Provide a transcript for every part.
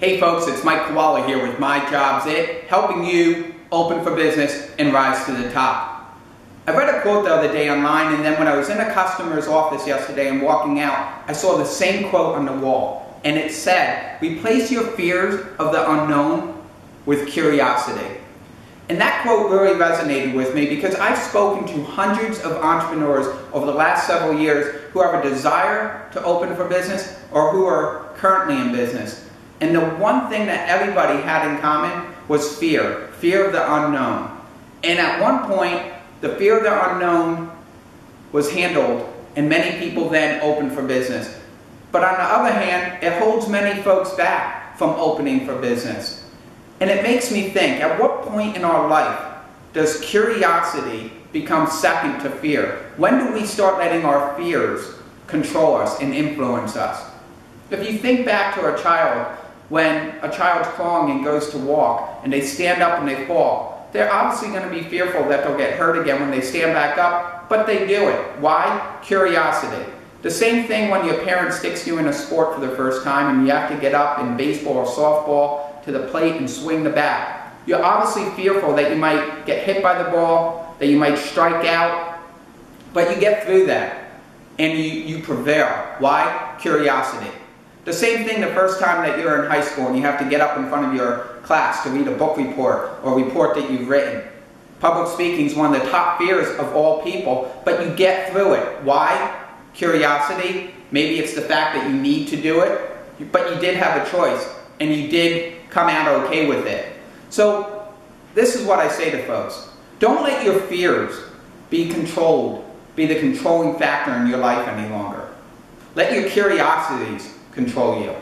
Hey folks, it's Mike Koala here with My Job's It, helping you open for business and rise to the top. I read a quote the other day online, and then when I was in a customer's office yesterday and walking out, I saw the same quote on the wall. And it said, replace your fears of the unknown with curiosity. And that quote really resonated with me because I've spoken to hundreds of entrepreneurs over the last several years who have a desire to open for business or who are currently in business. And the one thing that everybody had in common was fear of the unknown. And at one point, the fear of the unknown was handled and many people then opened for business. But on the other hand, it holds many folks back from opening for business. And it makes me think, at what point in our life does curiosity become second to fear? When do we start letting our fears control us and influence us? If you think back to a child, when a child's crawling and goes to walk and they stand up and they fall, they're obviously going to be fearful that they'll get hurt again when they stand back up, but they do it. Why? Curiosity. The same thing when your parent sticks you in a sport for the first time and you have to get up in baseball or softball to the plate and swing the bat. You're obviously fearful that you might get hit by the ball, that you might strike out, but you get through that and you prevail. Why? Curiosity. The same thing the first time that you're in high school and you have to get up in front of your class to read a book report or a report that you've written. Public speaking is one of the top fears of all people, but you get through it. Why? Curiosity. Maybe it's the fact that you need to do it, but you did have a choice and you did come out okay with it. So this is what I say to folks. Don't let your fears be the controlling factor in your life any longer. Let your curiosities control you.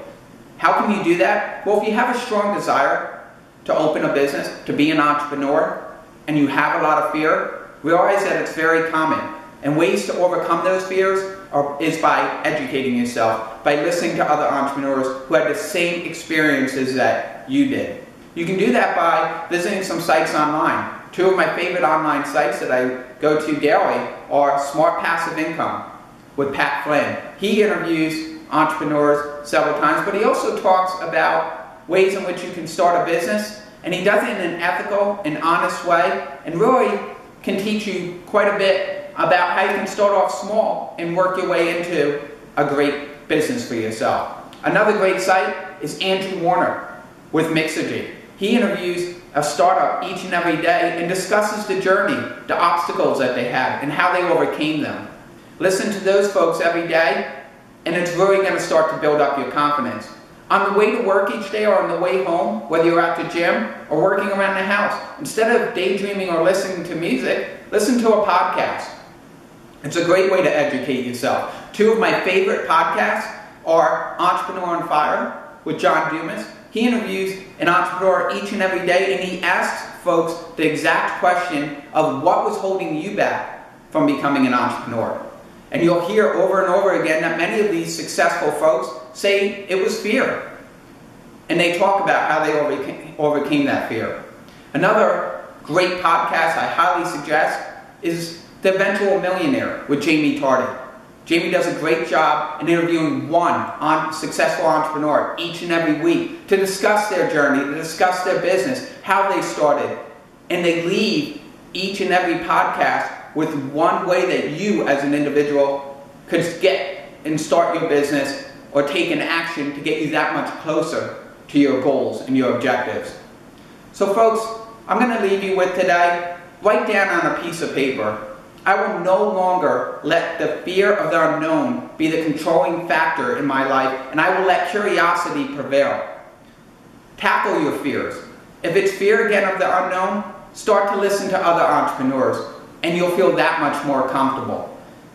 How can you do that? Well, if you have a strong desire to open a business, to be an entrepreneur, and you have a lot of fear, realize that it's very common. And ways to overcome those fears is by educating yourself, by listening to other entrepreneurs who had the same experiences that you did. You can do that by visiting some sites online. Two of my favorite online sites that I go to daily are Smart Passive Income with Pat Flynn. He interviews entrepreneurs several times, but he also talks about ways in which you can start a business, and he does it in an ethical and honest way, and really can teach you quite a bit about how you can start off small and work your way into a great business for yourself. Another great site is Andrew Warner with Mixergy. He interviews a startup each and every day and discusses the journey, the obstacles that they had, and how they overcame them. Listen to those folks every day, and it's really going to start to build up your confidence. On the way to work each day or on the way home, whether you're at the gym or working around the house, instead of daydreaming or listening to music, listen to a podcast. It's a great way to educate yourself. Two of my favorite podcasts are Entrepreneur on Fire with John Dumas. He interviews an entrepreneur each and every day, and he asks folks the exact question of what was holding you back from becoming an entrepreneur. And you'll hear over and over again that many of these successful folks say it was fear. And they talk about how they overcame that fear. Another great podcast I highly suggest is The Eventual Millionaire with Jamie Tardy. Jamie does a great job in interviewing one successful entrepreneur each and every week to discuss their journey, to discuss their business, how they started. And they leave each and every podcast with one way that you as an individual could get and start your business or take an action to get you that much closer to your goals and your objectives. So folks, I'm going to leave you with today, write down on a piece of paper, I will no longer let the fear of the unknown be the controlling factor in my life, and I will let curiosity prevail. Tackle your fears. If it's fear again of the unknown, start to listen to other entrepreneurs, and you'll feel that much more comfortable.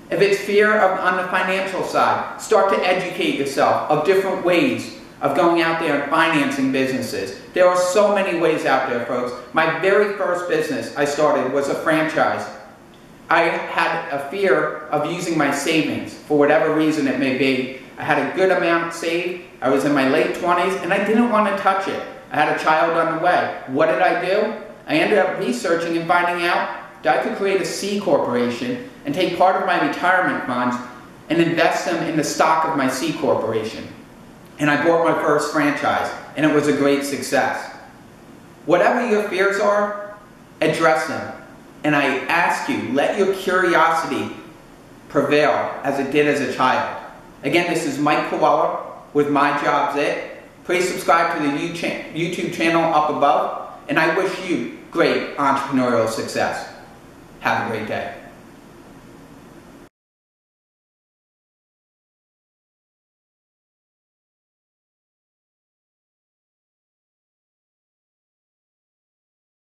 If it's fear on the financial side, start to educate yourself of different ways of going out there and financing businesses. There are so many ways out there, folks. My very first business I started was a franchise. I had a fear of using my savings for whatever reason it may be. I had a good amount saved. I was in my late 20s and I didn't want to touch it. I had a child on the way. What did I do? I ended up researching and finding out that I could create a C corporation and take part of my retirement funds and invest them in the stock of my C corporation. and I bought my first franchise, and it was a great success. Whatever your fears are, address them. And I ask you, let your curiosity prevail as it did as a child. Again, this is Mike Coella with My Job's It. Please subscribe to the YouTube channel up above, and I wish you great entrepreneurial success. Have a great day.